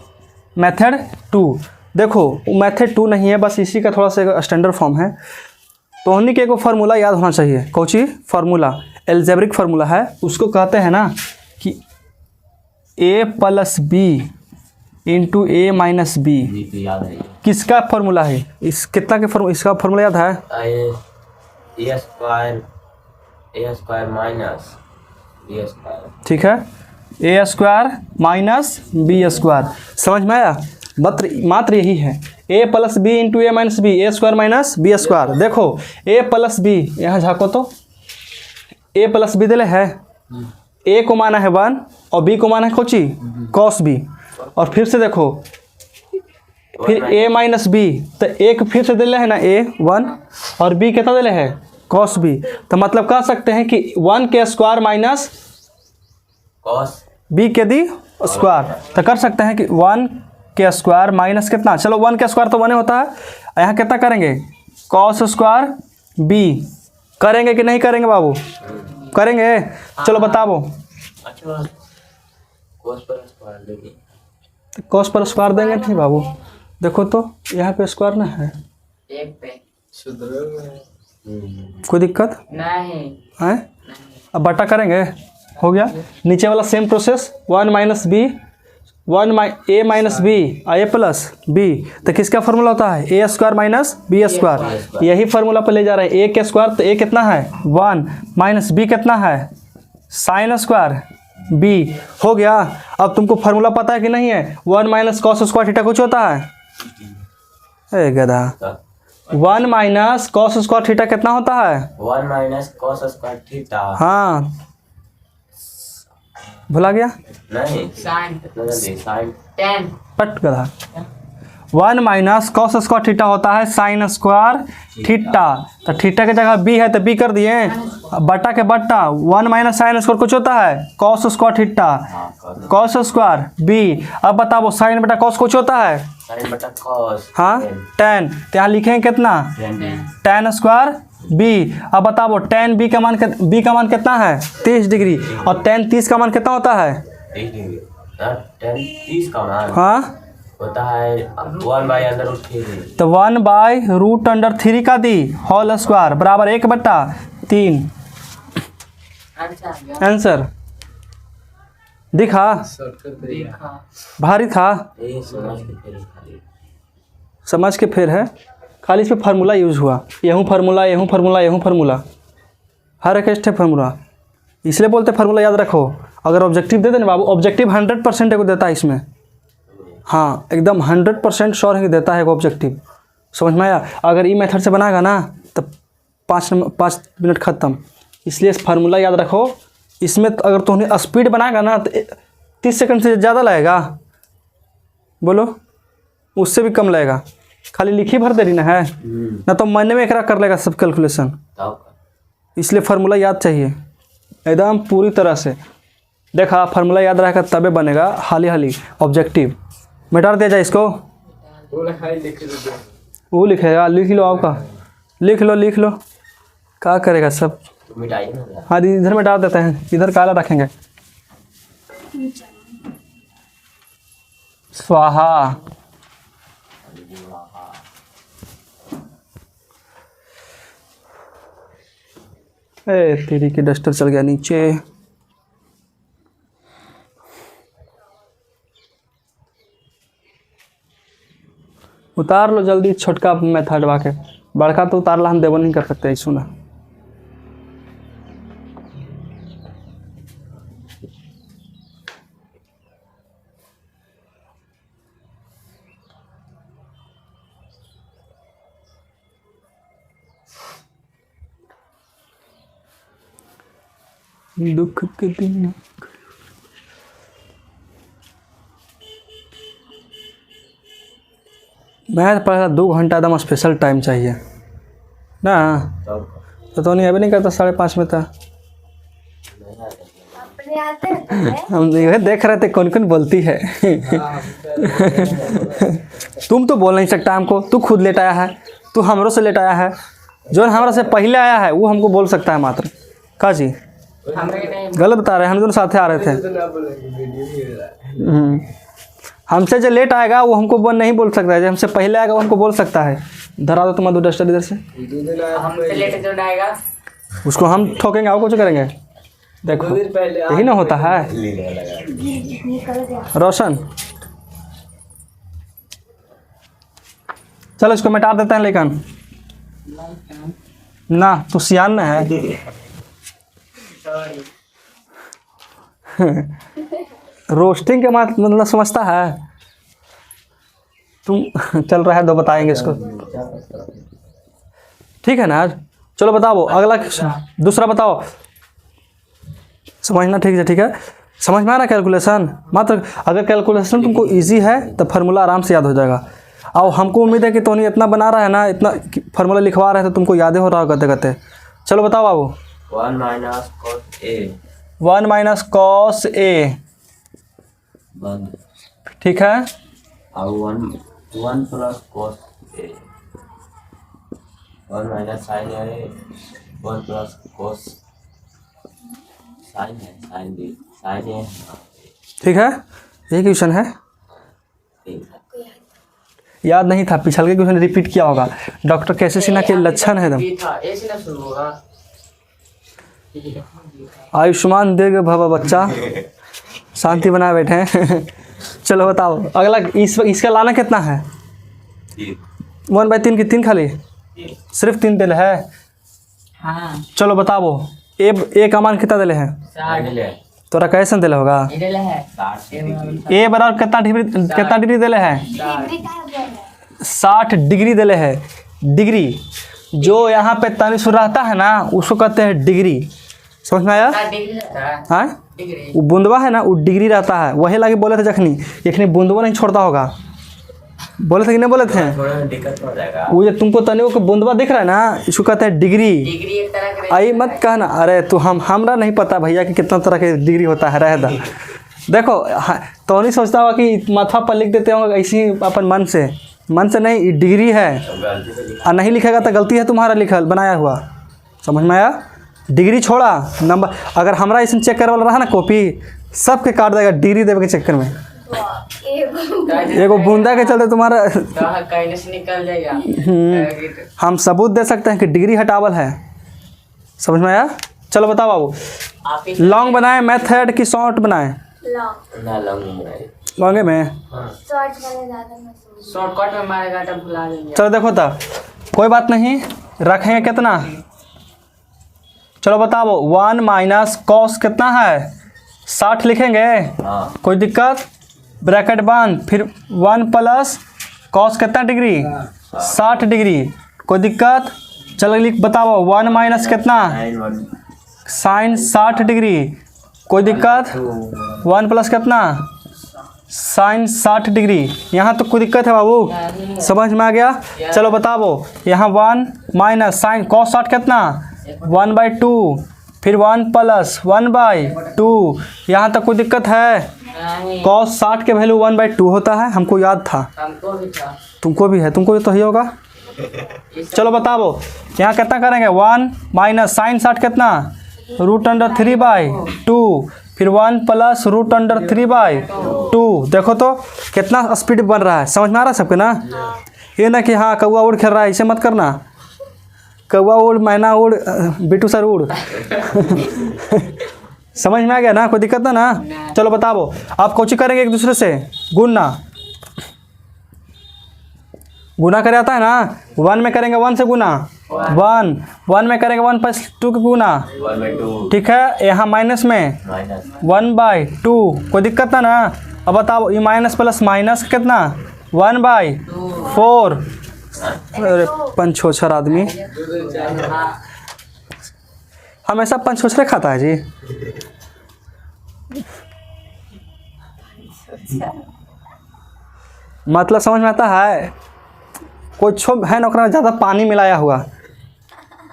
A: मेथड 2 देखो, मेथड 2 नहीं है, बस इसी का थोड़ा सा स्टैंडर्ड फॉर्म है। तो हमने के एगो फार्मूला याद होना चाहिए। Cauchy formula? एल्जेब्रिक फार्मूला है, उसको कहते हैं ना कि a + b × a - b।
B: जी तो याद है
A: किसका फार्मूला है? इस कितना के फार्मूला, इसका फार्मूला याद है?
B: a square minus b square.
A: ठीक है, a² - b²। समझ में आया? मात्र यही है, a + b × a - b, a² - b²। देखो a + b, यहाँ झाँको तो a + b दिले है, a को माना है 1 और b को माना है कोची cos b। और फिर से देखो फिर a - b, तो एक फिर से दिले है ना a 1 और b कितना दिले है cos b। तो मतलब कह सकते हैं कि 1 के स्क्वायर माइनस
B: cos
A: b के दी स्क्वायर। तो कर सकते हैं कि 1 के स्क्वायर माइनस कितना, चलो 1 के स्क्वायर तो 1 होता है, यहाँ कितना करेंगे cos² b। करेंगे कि नहीं करेंगे बाबू? करेंगे। चलो बताओ,
B: अच्छा cos पर स्क्वायर देंगे।
A: cos पर स्क्वायर देंगे नहीं बाबू? देखो तो यहाँ पे स्क्वायर ना है,
C: एक पे
A: कोई दिक्कत
C: नहीं
A: है? अब बटा करेंगे, हो गया। नीचे वाला सेम प्रोसेस, 1 - b ए माइनस बी ए प्लस बी, तो किसका फार्मूला होता है ए स्क्वायर माइनस बी स्क्वायर। यही फार्मूला पर ले जा रहे हैं। ए के स्क्वायर तो ए कितना है 1 माइनस बी कितना है साइन स्क्वायर बी हो गया। अब तुमको फार्मूला पता है कि नहीं है 1 माइनस कॉस स्क्वायर थीटा कुछ होता है ए गधा 1 माइनस कॉस स्क्वायर थीटा कितना होता है
B: 1 माइनस कॉस स्क्वायर थीटा।
A: हाँ भुला गया
B: नहीं
C: साइन
B: इतना जल्दी साइन
C: टेन
A: पट गधा 1 माइनस कॉस स्क्वायर थीटा होता है साइन स्क्वायर थीटा। तो थीटा की जगह बी है तो बी कर दिए बटा के बट्टा 1 माइनस साइन स्क्वायर कुछ होता है cos square theta cos square B. अब बताओ साइन बटा कॉस कुछ होता है
B: साइन बटा कॉस
A: हाँ टेन। तो यहाँ लिखेंगे कितना टेन स्क्वायर बी। अब बताओ टेन बी का मान कितना है 30 डिग्री और टेन 30 का मान कितना होता है
B: 30 का मान
A: हाँ
B: होता है 1/√3।
A: तो 1/√3 का दी होल स्क्वायर बराबर 1/3 आंसर दिखा भारी था
B: ये समझ के फिर खाली
A: समझ के फिर है खाली इस पर फार्मूला यूज़ हुआ यहूँ फार्मूला यहूँ फार्मूला यहूँ फार्मूला हर एक स्टेप फार्मूला इसलिए बोलते फार्मूला याद रखो। अगर ऑब्जेक्टिव दे देना बाबू ऑब्जेक्टिव 100% को देता है इसमें हाँ एकदम 100% श्योर ही देता है ऑब्जेक्टिव समझ में आया। अगर ई मेथड से बनाएगा ना तो 5 मिनट ख़त्म। इसलिए फार्मूला याद रखो। इसमें अगर तुमने स्पीड बनाएगा ना तो 30 सेकंड से ज़्यादा लगेगा बोलो उससे भी कम लगेगा। खाली लिखी भर देनी ना है ना तो महीने में एकरा कर लेगा सब कैलकुलेशन। इसलिए फार्मूला याद चाहिए एकदम पूरी तरह से। देखा फार्मूला याद रहेगा तबे बनेगा हाली हाली ऑब्जेक्टिव। मिटा दिया जाए इसको वो लिखेगा लिख लो आपका लिख लो क्या करेगा सब
B: मिटाइए ना
A: हाँ इधर मिटा देते हैं इधर काला रखेंगे स्वाहा। ए तेरी की डस्टर चल गया नीचे। उतार लो जल्दी छोटका मेथड वाके बड़का तो उतारला हम देव नहीं कर सकते सुना। दुख के दिन मैथ पढ़ा 2 घंटा एकदम स्पेशल टाइम चाहिए ना। तो नहीं अभी नहीं करता 5:30 में था हम ये देख रहे थे कौन कौन बोलती है तुम तो बोल नहीं सकता हमको तू खुद लेट आया है तू हमरों से लेट आया है जो हमारा से पहले आया है वो हमको बोल सकता है मात्र का जी गलत बता रहे हैं हम दोनों साथ आ रहे थे। हमसे जो लेट आएगा वो हमको नहीं बोल सकता है जो हमसे पहले आएगा वो हमको बोल सकता है। धरा दो तुम्हारा 2 डस्टर इधर से
C: हमसे लेट जो आएगा
A: उसको हम ठोकेंगे और कुछ करेंगे। देखो यही ना होता है रोशन। चलो इसको मिटा देते हैं लेकिन ना तो सियान में है रोस्टिंग के मतलब समझता है तुम चल रहा है दो बताएंगे इसको ठीक है ना। चलो बताओ अगला दूसरा बताओ समझना ठीक है समझ में आ रहा कैलकुलेशन। मात्र अगर कैलकुलेशन तुमको इजी है तो फार्मूला आराम से याद हो जाएगा। और हमको उम्मीद है कि तोनी इतना बना रहा है ना इतना फार्मूला लिखवा रहे हैं तो तुमको याद ही हो रहा होगा करते। चलो बताओ बाबू
B: 1 minus cos A
A: 1 minus cos A
B: बंद
A: ठीक है
B: और 1 plus cos A 1 minus sign A 1 plus cos sine है साइन बी साइन ए
A: ठीक है यही क्वेश्चन है। याद नहीं था पिछले के क्वेश्चन रिपीट किया होगा। डॉक्टर कैसे सिन्हा के लक्षण है एकदम आयुष्मान दीर्घ भव बच्चा शांति बनाए बैठे हैं चलो बताओ अगला, इसका लाना कितना है? 1/3 की 3 खाली, सिर्फ 3 दिल है।
C: हाँ
A: चलो बताओ ए का मान कितना दिले है?
C: 60
A: तोरा कैसे दिले होगा?
C: इधर है।
A: ए बराबर कितना डिग्री दिले है? 60 डिग्री दिले है। डिग्री जो यहाँ पे तनिष रहता है ना उसको कहते हैं डिग्री। समझ में आया?
C: डिग्री रहता है।
A: हाँ,
C: डिग्री
A: वो बूंदवा है ना वो डिग्री रहता है। वही लाके बोले थे जखनी, यखनी बूंदवा नहीं छोड़ता होगा, बोले थे कि नहीं बोले थे?
B: थोड़ा दिक्कत हो जाएगा।
A: वो जो तुमको तनियों को बूंदवा दिख रहा है ना इसको कहते हैं डिग्री।
C: डिग्री एक तरह का
A: आई मत कहना, अरे तू हमरा नहीं पता भैया कि कितना तरह के डिग्री होता है। रह दा देखो तो नहीं सोचता होगा कि माथा पर लिख देते होंगे ऐसे ही अपन मन से नहीं, ये डिग्री है।
B: गलती से लिखा।
A: और नहीं लिखेगा तो गलती है तुम्हारा लिखल बनाया हुआ। समझ में आया? डिग्री छोड़ा नंबर, अगर हमरा ऐसे चेक करे वाला रहा ना कॉपी सबके काट देगा डिग्री देवे के चक्कर में। एगो बूंदा के चलते तुम्हारा
C: कहीं से निकल जाएगा।
A: हम सबूत दे सकते हैं कि डिग्री हटावल है। समझ में आया? चलो बताओ बाबू,
C: आप ही
A: लॉन्ग बनाए मेथड की शॉर्ट बनाए?
B: ना लॉन्ग बनाए।
A: लॉन्गे में।
C: शॉर्टकट में मारेगा तो भुला देंगे।
A: चलो देखो तो कोई बात नहीं, रखेंगे कितना? चलो बताओ 1 माइनस कॉस कितना है? 60 लिखेंगे,
B: हाँ
A: कोई दिक्कत? ब्रैकेट बंद, फिर 1 प्लस कॉस कितना डिग्री? 60 डिग्री, कोई दिक्कत? चलो लिख बताओ 1 माइनस कितना?
B: 9
A: साइन 60 डिग्री, कोई दिक्कत? 1 प्लस कितना? Sine 60 degree. यहाँ तो कोई दिक्कत है बाबू? समझ में आ गया? चलो बताओ यहाँ 1 माइनस साइन कॉस 60 कितना? 1/2, फिर 1 प्लस 1/2। यहाँ तक कोई दिक्कत है?
C: नहीं,
A: कॉस 60 के वैल्यू 1/2 होता है, हमको याद था।
C: हमको भी था।
A: तुमको भी है, तुमको तो ही होगा। चलो बताओ यहाँ कितना करेंगे? 1 माइनस साइन 60 कितना? √3/2, फिर 1 प्लस √3/2। देखो तो कितना स्पीड बन रहा है। समझ में आ रहा है सबके ना? ये ना कि हाँ कौआ उड़ खेल रहा है, इसे मत करना। कौआ उड़, मैना उड़, बिट्टू सर उड़। समझ में आ गया ना? कोई दिक्कत ना? चलो बताओ आप कोची करेंगे एक दूसरे से? गुना करे आता है ना? 1 में करेंगे 1 से गुना, 1 में करेंगे 1+2 का गुना,
B: 1/2
A: ठीक है। यहाँ माइनस में
B: माइनस
A: 1/2, कोई दिक्कत ना? अब बताओ ये माइनस प्लस माइनस कितना? 1/4। अरे पंचोछर आदमी हमेशा पंचोछरे खाता है जी। मतलब समझ में आता है? कोई छो है ना में ज़्यादा पानी मिलाया हुआ,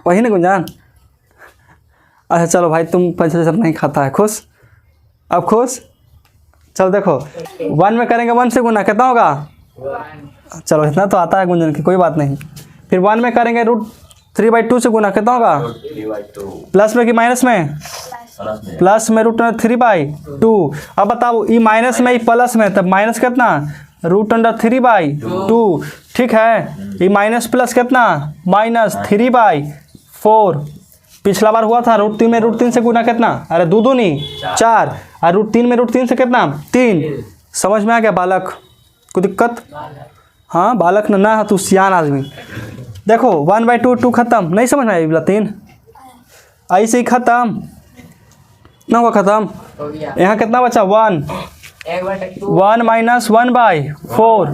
A: वही ना गुंजान? अच्छा चलो भाई तुम पंचोछर नहीं खाता है, खुश? अब खुश? चलो देखो 1 में करेंगे 1 से गुना, कितना होगा? चलो इतना तो आता है गुंजन की, कोई बात नहीं। फिर 1 में करेंगे √3/2 से गुना, कितना होगा?
B: 3/2
A: प्लस में कि माइनस में? प्लस में √3/2। अब बताओ ये माइनस में, ये प्लस में, तब माइनस कितना? √3/2, ठीक है। ये माइनस प्लस कितना? -3/4। पिछला बार हुआ था √3 में √3 से गुना कितना? अरे दो दूनी 4, और √3 में √3 से कितना? 3। समझ में आ गया बालक? कोई दिक्कत? हाँ बालक ना तू सियान आदमी। देखो 1/2 2 खत्म, नहीं समझ में आया? 3 ऐसे ही खत्म ना हुआ, खत्म।
C: हो गया।
A: यहाँ कितना बचा? 1 1 माइनस 1/4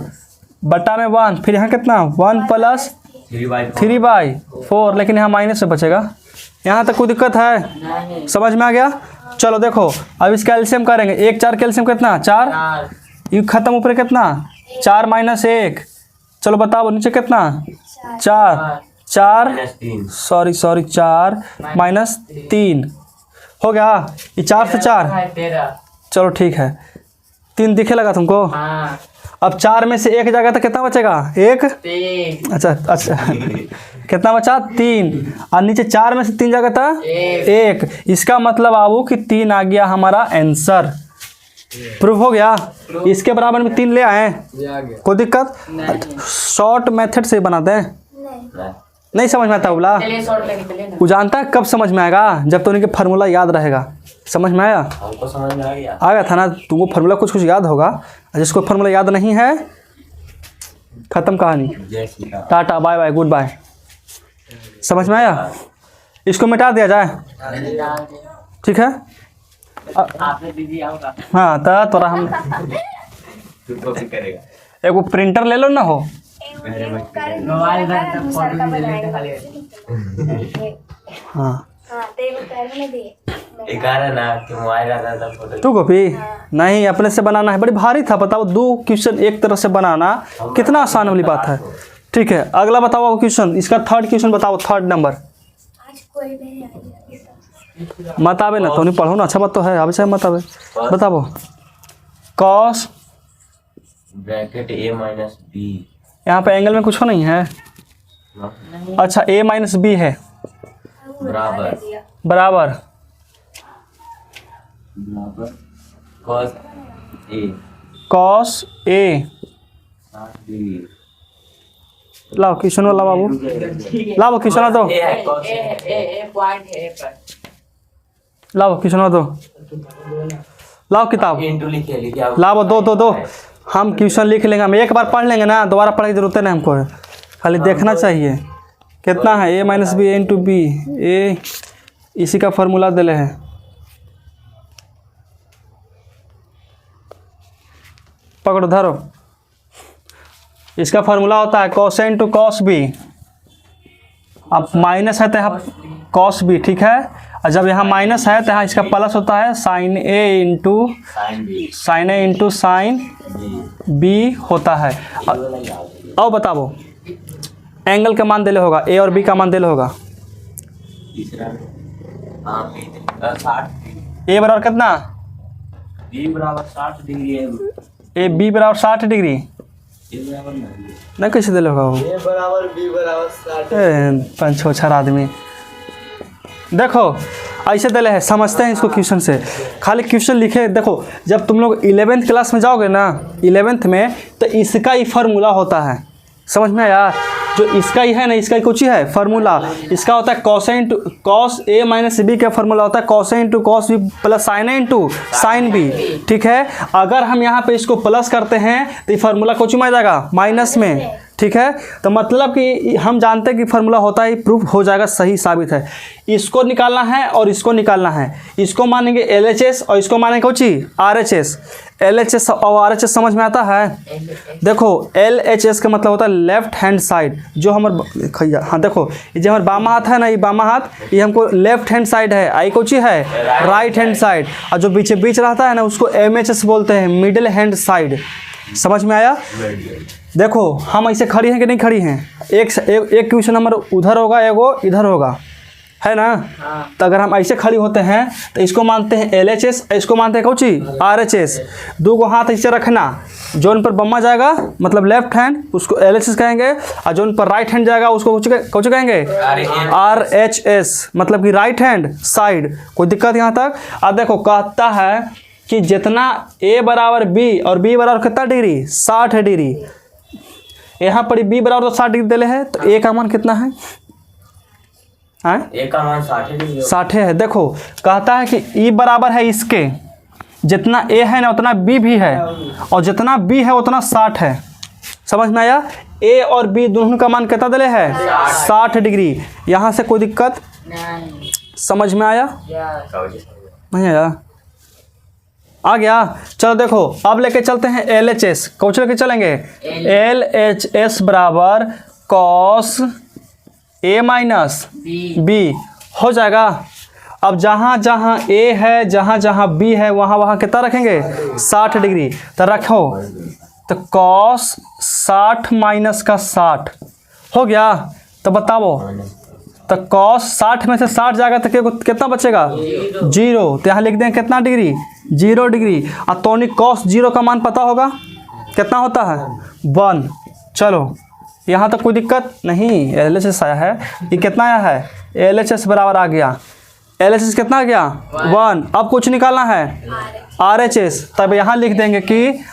A: बटा में 1, फिर यहाँ कितना? 1 प्लस 3/4, लेकिन यहाँ माइनस से बचेगा। यहाँ तक कोई दिक्कत है?
C: नहीं,
A: समझ में आ गया? चलो देखो अब इसका एलसीएम करेंगे। 1 4 कैल्शियम कितना? 4।
C: 4
A: ये खत्म, ऊपर कितना? 4 - 1। चलो बताओ नीचे कितना? 4
B: -3
A: सॉरी 4 - 3 हो गया। ये 4 से 4,
C: 13।
A: चलो ठीक है। 3 दिखे लगा तुमको?
C: हाँ,
A: अब 4 में से 1 जाएगा तो कितना बचेगा? 1।
C: 3
A: अच्छा कितना बचा? 3। और नीचे 4 में से 3 जाएगा था 1। इसका मतलब आबू कि 3 आ गया हमारा आंसर। प्रूफ हो गया? इसके बराबर में 3 ले आए, कोई दिक्कत? शॉर्ट मेथड से बनाते हैं। नहीं समझ में आता बोला।
C: चलिए शॉर्ट लेके चलिए ना।
A: वो जानता है कब समझ में आएगा, जब तो उनके फार्मूला याद रहेगा। समझ में आया?
B: हमको समझ में आ गया।
A: आ गया था ना, तुमको फार्मूला कुछ कुछ याद होगा, और जिसको फार्मूला याद नहीं है खत्म कहानी।
B: जय Shri Ram.
A: Tata bye bye goodbye. समझ में आया? इसको मिटा दिया जाए, ठीक है?
C: आपने दीदी आओगा।
A: हाँ तो तोरा हम
B: तू कॉपी करेगा।
A: एगो प्रिंटर ले लो ना हो।
C: मोबाइल में तो फोटो डिलीट कर ले।
A: हाँ
B: कारण ना कि मोबाइल आता था फोटो।
A: टू कॉपी नहीं, अपने से बनाना है। बड़ी भारी था, बताओ 2 क्वेश्चन एक तरह से बनाना कितना आसान वाली बात है। ठीक है, अगला बताओ क्वेश्चन, इसका 3rd क्वेश्चन बताओ, 3rd नंबर। मत आवे ना तो नहीं पढ़ो ना, अच्छा बात तो है, आवे चाहे मत आवे। बताओ cos
B: bracket a minus b।
A: यहाँ पे एंगल में कुछ नहीं है। अच्छा a माइनस बी है
B: बराबर
A: बराबर
B: cos a
A: cos A.
B: b।
A: लाओ क्वेश्चन वाला बाबू, लाओ क्वेश्चन दो,
B: a है cos
C: ए पॉइंट है पर।
A: लाओ क्वेश्चन दो, लाओ किताब,
B: इंटू लिखे आप।
A: लाओ दो। हम क्वेश्चन लिख लेंगे, हम एक बार पढ़ लेंगे ना, दोबारा पढ़ने की जरूरत नहीं हमको, खाली देखना चाहिए कितना है। a minus B into B, A इसी का फार्मूला दिले है। पकड़ो धरो, इसका फार्मूला होता है cos A into cos B. अब माइनस है तो यहाँ कॉस बी, ठीक है। और जब यहाँ माइनस है तो यहाँ इसका प्लस होता है sign A into sign A into sine B होता है। अब बताओ एंगल का मान दिले होगा, ए और बी का मान दिले होगा।
B: तीसरा हाँ 60
A: ए बराबर कितना?
B: b बराबर 60 डिग्री है।
A: ए बी बराबर 60 डिग्री
B: a बराबर नहीं।
A: नहीं कैसे दिले होगा वो?
B: a बराबर b बराबर 60।
A: पंच छर आदमी देखो ऐसे दिले है, समझते हैं इसको क्वेश्चन से। खाली क्वेश्चन लिखे, देखो जब तुम लोग 11th क्लास में जाओगे ना, 11th में, तो इसका ही फार्मूला होता है। समझ में आया? जो इसका ही है ना, इसका ही कुछ ही है फार्मूला। इसका होता है cos A into cos A minus B का फार्मूला होता है cos A into cos B plus sine A into sine B, ठीक है। अगर हम यहाँ पे इसको प्लस करते हैं तो ये फार्मूला कुछ में आ जाएगा माइनस में, ठीक है। तो मतलब कि हम जानते हैं कि फार्मूला होता है, प्रूफ हो जाएगा, सही साबित है। इसको निकालना है और इसको निकालना है। इसको मानेंगे LHS और इसको मानेंगे कौन सी RHS। LHS और RHS समझ में आता है? देखो LHS का मतलब होता है लेफ्ट हैंड साइड, जो हमारे खैया, हाँ देखो ये जो हमारे बामा हाथ है ना, ये बामा हाथ, ये हमको लेफ्ट हैंड साइड है। आई कौन सी है? Right hand side. और जो बीच बीच रहता है ना, उसको MHS बोलते हैं, मिडिल हैंड साइड। समझ में आया? देखो हम ऐसे खड़ी हैं कि नहीं खड़ी हैं, एक क्वेश्चन नंबर उधर होगा, एगो इधर होगा, है ना। तो अगर हम ऐसे खड़ी होते हैं तो इसको मानते हैं LHS, इसको मानते हैं कौची RHS। 2 को हाथ ऐसे रखना, जोन पर बम्मा जाएगा मतलब लेफ्ट हैंड, उसको LHS कहेंगे, और जोन पर राइट हैंड जाएगा उसको कौची कहेंगे RHS, मतलब कि राइट हैंड साइड। कोई दिक्कत यहाँ तक? अब देखो कहता है कि जितना a बराबर b और b बराबर कितना डिग्री? 60 डिग्री। यहाँ पर b बराबर तो 60 डिग्री दिले है, तो a का मान कितना है?
B: a का मान 60 डिग्री
A: 60 है। देखो कहता है कि e बराबर है इसके, जितना a है ना उतना b भी है, और जितना b है उतना 60 है। समझ में आया? a और b दोनों का मान कितना दिले है? 60 डिग्री। यहाँ से कोई दिक्कत?
C: नहीं।
A: समझ में आया? नहीं आया? आ गया? चलो देखो अब लेके चलते हैं LHS। कौन लेके चलेंगे? LHS बराबर कॉस A माइनस बी हो जाएगा। अब जहाँ जहाँ A है, जहाँ जहाँ B है, वहाँ वहाँ कितना रखेंगे? 60 डिग्री। तो रखो, तो कॉस 60 माइनस का 60 हो गया। तो बताओ, तो कॉस 60 में से 60 जाएगा तो कितना बचेगा? 0। तो यहाँ लिख दें कितना डिग्री? 0 डिग्री। और तोनी कॉस 0 का मान पता होगा कितना होता है? 1। चलो यहाँ तक कोई दिक्कत नहीं। LHS आया है, ये कितना आया है? LHS बराबर आ गया, LHS कितना आ गया? 1। अब कुछ निकालना है RHS, तब यहाँ लिख देंगे कि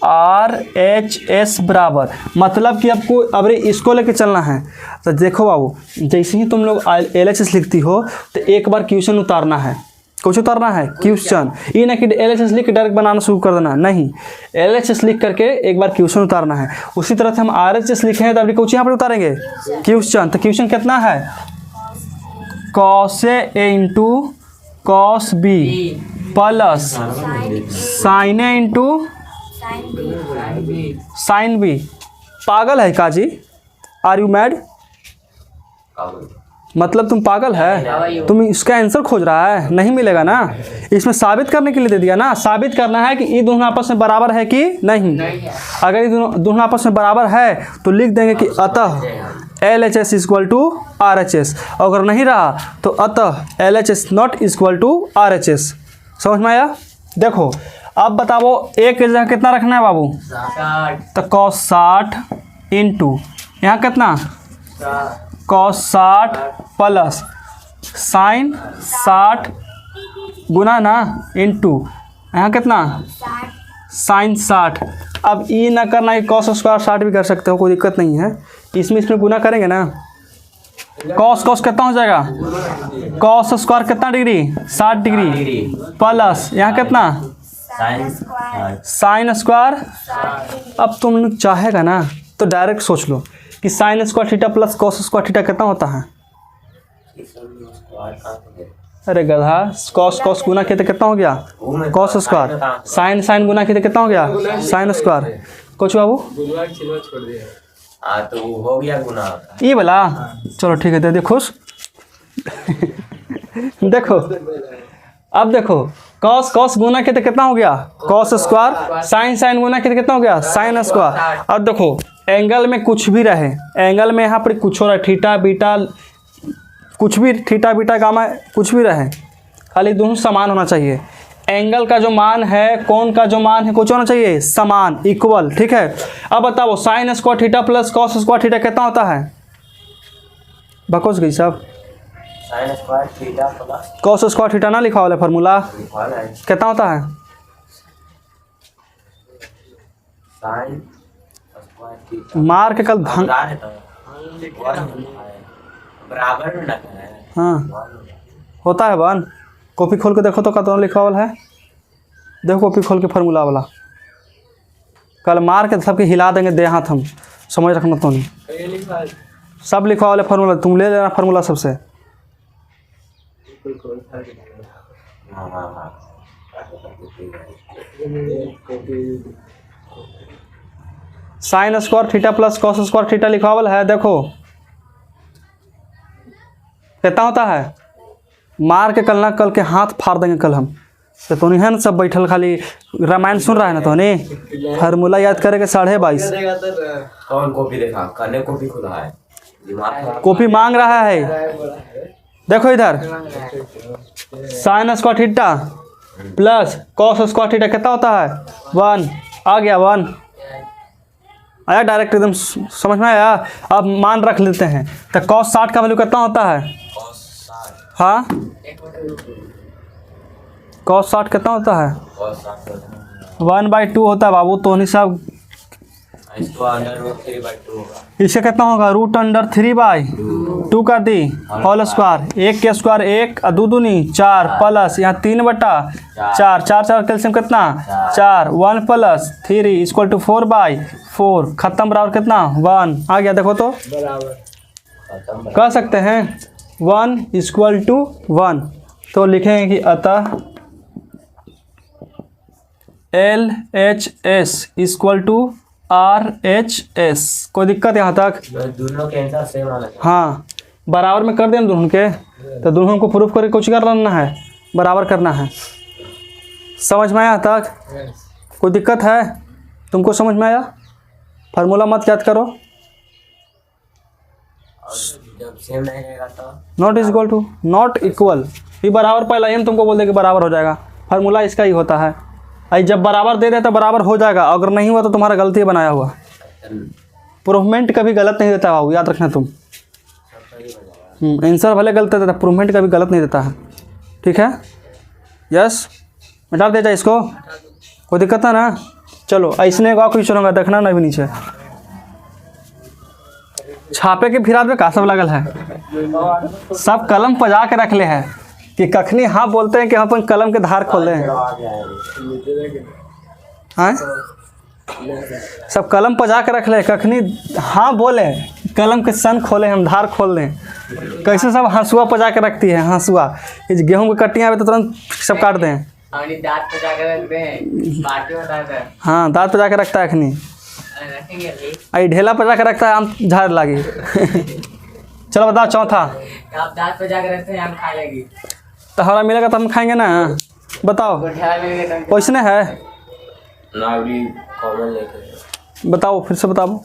A: RHS बराबर, मतलब कि आपको अब इसको लेके चलना है। तो देखो बाबू, जैसे ही तुम लोग LHS लिखती हो तो एक बार क्वेश्चन उतारना है। कुछ उतारना है क्वेश्चन, ये ना कि LHS लिख के डायरेक्ट बनाना शुरू कर देना, नहीं, LHS लिख करके एक बार क्वेश्चन उतारना है। उसी तरह से हम RHS लिखे हैं तो अभी कुछ यहाँ पर उतारेंगे क्वेश्चन। तो क्वेश्चन कितना है, cos A into cos B plus sin A into sin B। पागल है काजी, आर यू मैड? मतलब तुम पागल है, तुम इसका आंसर खोज रहा है, नहीं मिलेगा ना। इसमें साबित करने के लिए दे दिया ना, साबित करना है कि ये दोनों आपस में बराबर है कि नहीं। अगर ये दोनों आपस में बराबर है तो लिख देंगे कि अतः LHS इक्वल टू RHS, अगर नहीं रहा तो अतः LHS not equal to RHS। समझ में आया? देखो अब बताओ एक जगह कितना रखना है बाबू,
C: 60
A: तो cos 60 इंटू यहाँ कितना cos 60 प्लस sin 60 गुना ना इंटू यहाँ कितना sin 60। अब ये ना करना है, cos स्क्वायर 60 भी कर सकते हो, कोई दिक्कत नहीं है। इसमें गुना करेंगे ना, cos कितना हो जाएगा, cos स्क्वायर कितना डिग्री 60 डिग्री प्लस यहाँ कितना sin स्क्वायर। अब तुम लोग चाहेगा ना तो डायरेक्ट सोच लो कि sin square theta plus cos square theta कितना होता है। अरे गधा, cos गुना किया तो कितना हो गया cos स्क्वायर, sin गुना किया तो कितना हो गया sin स्क्वायर। कुछ बाबू
B: तो हो गया गुना,
A: ये वाला, चलो ठीक है, दे दे खुश। देखो अब देखो cos गुना किया तो कितना हो गया cos स्क्वायर, sin गुना किया तो कितना हो गया sin स्क्वायर। अब देखो एंगल में कुछ भी रहे, एंगल में यहाँ पर कुछ हो रहा है, थीटा बीटा कुछ भी, थीटा बीटा गामा कुछ भी रहे, खाली दोनों समान होना चाहिए। एंगल का जो मान है, कोण का जो मान है, कुछ होना चाहिए समान, इक्वल, ठीक है। अब बताओ sin square theta plus cos square theta कितना होता है, बकोस गई सब,
B: sin square theta plus
A: cos square theta ना लिखा वाला फार्मूला कितना होता है,
B: sin स्क्वायर थीटा
A: मार के कल भंग,
B: बराबर में रखा है।
A: हाँ होता है वन। कॉपी खोल के देखो तो कतना लिखा वाला है, देखो कॉपी खोल के फार्मूला वाला, कल मार के सबके हिला देंगे दे हाथ हम, समझ रखना तो नहीं, सब लिखा वाले फार्मूला तुम ले लेना फार्मूला सबसे। sin square theta plus cos square theta लिखा वाला है, देखो कितना होता है, मार के कल ना कल के हाथ फाड़ देंगे कल हम। तो नहीं है ना सब बैठल खाली रामायण सुन रहा है ना, तो नहीं फार्मूला याद करेगा 22.5।
B: कौन कॉपी देखा, कने कॉपी खुला है, दिमाग
A: कॉपी मांग रहा है, देखो इधर sin square theta plus cos square theta कितना होता है 1, आ गया 1 आया डायरेक्ट एकदम समझ में आया। अब मान रख लेते हैं, तो cos 60 का वैल्यू कितना होता है, हाँ cos 60 कितना होता है 1/2 होता है बाबू, तो नहीं सब
B: इसको अंडर रूट 3/2 होगा,
A: इसका कितना होगा √3/2 कर दी होल स्क्वायर, 1 के स्क्वायर 1 और 2 दूनी 4 प्लस यहाँ 3/4, 4 कैल्शियम कितना 4, 1 प्लस 3 इक्वल टू 4/4, खत्म बराबर कितना 1 आ गया। देखो तो
B: खत्म।
A: कह सकते हैं 1 इक्वल टू 1, तो लिखेंगे कि अतः LHS इक्वल टू RHS। कोई दिक्कत यहाँ तक,
B: दोनों के आंसर सेम आना चाहिए।
A: हाँ बराबर में कर दें दोनों के, तो दोनों को प्रूफ करके कुछ कर लेना है, बराबर करना है। समझ में आया तक, कोई दिक्कत है तुमको, समझ में आया? फार्मूला मत याद करो,
B: जब सेम नहीं रहेगा तो
A: not is equal to, not equal, ये बराबर पहला ही तुमको बोल दे कि बराबर हो जाएगा, फार्मूला इसका ही होता है। आई जब बराबर दे दे तो बराबर हो जाएगा, अगर नहीं हुआ तो तुम्हारा गलती है बनाया हुआ। प्रूवमेंट कभी गलत नहीं देता बाबू, याद रखना तुम। आंसर भले गलत देता, प्रूवमेंट कभी गलत नहीं देता है, ठीक है। यस मिटा दे जाए इसको, कोई दिक्कत है ना। चलो ऐसने का क्वेश्चन होगा, देखना ना भी नीचे। छापे के फिराद में का सब लगल है, सब कलम पजा के रख ले है कि कखनी हाँ बोलते हैं कि हम अपन कलम के धार खोल हैं। हाँ सब कलम पजा के रख ले, कखनी हाँ बोले कलम के सन खोले हम धार खोल लें। कैसे सब हंसुआ पजा के रखती है, हंसुआ ये गेहूं की कट्टियाँ तो तुरंत सब काट दें।
C: दांत पे जाकर रखते हैं, बाटी बताता है।
A: हाँ दांत पे जाके रखता है अखनी,
C: रखेंगे अभी।
A: आई ढेला पे जाके रखता है आम झाड़ लागी। चलो बताओ चौथा।
C: आप दांत पे जाकर रखते हैं, हम खा लेंगे।
A: तो हमारा मिलेगा तो हम खाएंगे ना, बताओ
C: गोठिया मिलेंगे तो
A: क्वेश्चन है,
B: नावरी कॉमन लेकर
A: बताओ फिर से बताओ।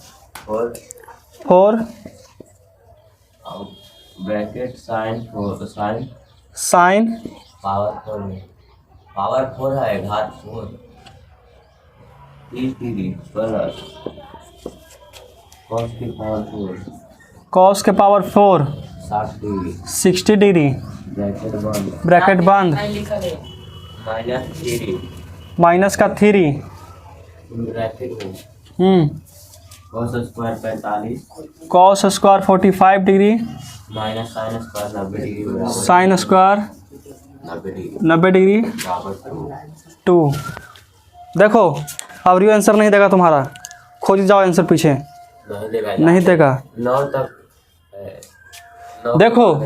B: और
A: 4
B: bracket sine 4 sine
A: sine
B: power 4 में पावर 4 है घात 4 30 डिग्री प्लस cos की पावर 4
A: कॉस के पावर 4
B: 60 डिग्री
A: 60 डिग्री ब्रैकेट बंद
C: लिखा है।
B: माइनस 3
A: माइनस का 3
B: ब्रैकेट में cos square 45
A: cos square 45 degree
B: minus sine square 90 degree बराबर
A: साइन स्क्वायर 90 डिग्री
B: बराबर
A: 2। देखो अब रियो आंसर नहीं देगा तुम्हारा, खोज जाओ आंसर पीछे,
B: 2 नहीं देगा
A: नहीं देगा।
B: 9 तक है। 9
A: देखो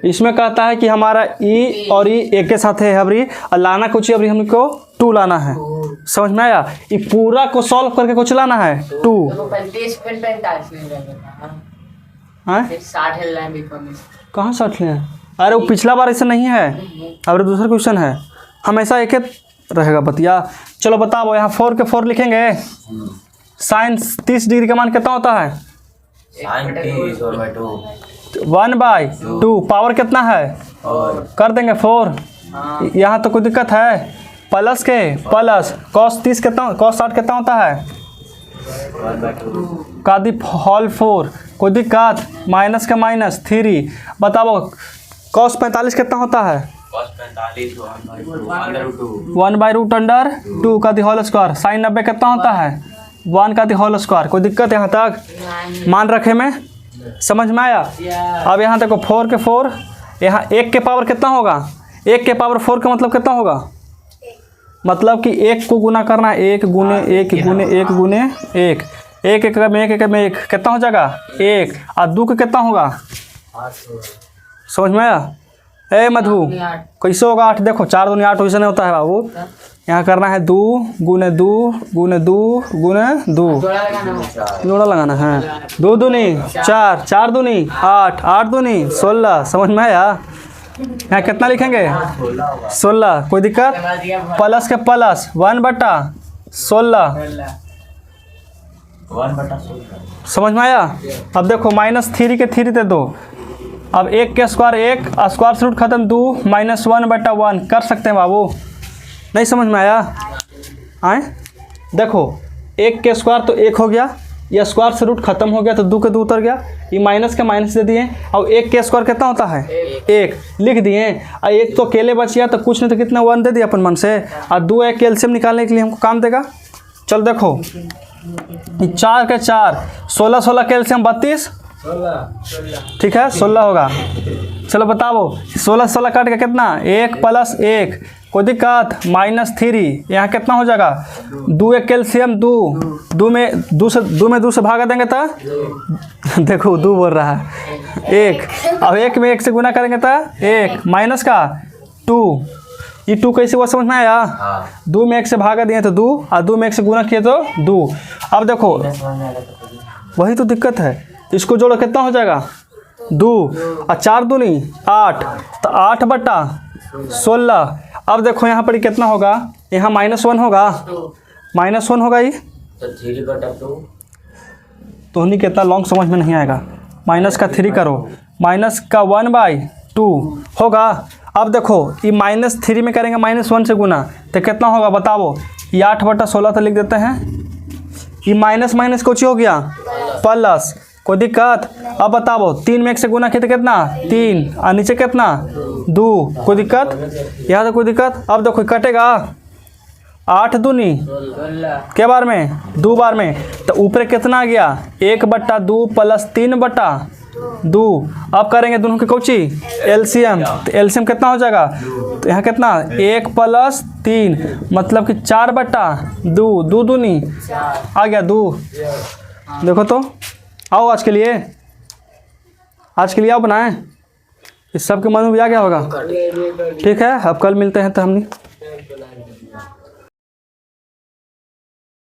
A: इसमें कहता है कि हमारा ई और ई एक के साथ है अबरी, और लाना कुछ अबरी हमको 2 लाना है, समझ में आया। ये पूरा को सॉल्व करके कुछ लाना है 2।
C: तो 35 फिर 45 नहीं लगेगा।
A: हाँ
C: फिर 60 हिल रहा है बीच में।
A: कहाँ 60 ले हैं? अरे वो पिछला बार ऐसा नहीं है, अब दूसरा क्वेश्चन है, हमेशा एक रहेगा बतिया। चलो बताओ यहाँ 4 के 4 लिखेंगे। साइन 30 डिग्री का मान कितना होता है?
B: साइन 30 और 2
A: 1/2 पावर कितना है?
B: और
A: कर देंगे 4। यहाँ तो कोई दिक्कत है? प्लस के प्लस कॉस 30 कितना, कॉस 60 कितना होता है?
B: 1/2
A: का दी होल 4, कोई दिक्कत? माइनस का माइनस 3। बताओ कॉस 45 कितना होता है?
B: cos 45 1/2
A: 1/√2 का दी होल स्क्वायर। साइन 90 कितना होता है? 1 का दी होल स्क्वायर। कोई दिक्कत यहाँ तक मान रखे में समझ में आया? अब यहाँ देखो 4 के 4, यहाँ 1 के पावर कितना होगा? 1 के पावर 4 का मतलब कितना होगा? मतलब कि 1 को गुना करना है, 1 गुने 1 गुने 1 गुने 1, 1 एक में 1 एक में 1 कितना हो जाएगा? 1। और 2 का कितना होगा? समझ में आया? ए मधु कैसे होगा 8? देखो 4 दूनी 8 वैसे नहीं होता है बाबू, यहाँ करना है 2 गुने 2 गुने 2 गुने 2, जोड़ा लगाना है। 2 दूनी 4, 4 दूनी 8, 8 दूनी 16। समझ में आया? यहाँ कितना लिखेंगे? 16। कोई दिक्कत? प्लस के प्लस 1/16।
B: 1/16
A: समझ में आया? अब देखो -3 के 3 दे दो। अब 1 के स्क्वायर 1, स्क्वायर से रूट खत्म 2, -1/1 कर सकते हैं बाबू। नहीं समझ में आया? आए देखो 1 के स्क्वायर तो 1 हो गया, या स्क्वायर से रूट खत्म हो गया तो 2 के 2 उतर गया, ये माइनस के माइनस दे दिए। और 1 के स्क्वायर कितना होता है? 1 लिख दिए। और 1 तो अकेले बच गया तो कुछ नहीं तो कितना 1 दे दिया अपन मन से। और 2 एक कैल्शियम निकालने के लिए हमको काम देगा। चल देखो 4 के 4 16 16 कैल्शियम 32, ठीक है 16 होगा। चलो बताओ 16 16 काट के कितना? 1 + 1, कोई दिक्कत? -3। यहाँ कितना हो जाएगा? 2 एक कैल्शियम 2 में 2 से भागा देंगे तो देखो 2 बोल रहा है 1। अब 1 में 1 से गुना करेंगे तो 1 माइनस का 2। ये 2 कैसे हुआ समझ में आया? 2 में 1 से भागा दिए तो 2, और 2 में 1 से गुना किए तो 2। अब देखो वही तो दिक्कत है, इसको जोड़ो कितना हो जाएगा? 2 और 4 दूनी 8, तो 8/16। अब देखो यहाँ पर कितना होगा? यहाँ -1 होगा, -1 होगा ये
B: तो 3/2
A: तो नहीं, कितना लॉन्ग समझ में नहीं आएगा। माइनस का 3 करो, माइनस का 1/2 होगा। अब देखो ये -3 में करेंगे -1 से गुना तो कितना होगा बताओ? ये 8/16 तो लिख देते हैं। ये माइनस माइनस कुछ हो गया प्लस, कोई दिक्कत? अब बताओ 3 में 1 से गुना किए तो कितना? 3, और नीचे कितना? 2, कोई दिक्कत? यहाँ तो कोई दिक्कत? अब देखो कटेगा 8 दूनी
C: 16
A: के बार में 2 बार में, तो ऊपर कितना आ गया 1/2 प्लस 3/2। अब करेंगे दोनों की कौची एलसीएम, तो एलसीएम कितना हो जाएगा, तो यहाँ कितना 1 + 3 मतलब कि 4/2, 2 दूनी आ गया 2। देखो तो आओ आज के लिए आओ बनाएं, इस सब के मन में भी आ गया होगा। ठीक है, अब कल मिलते हैं तो हमने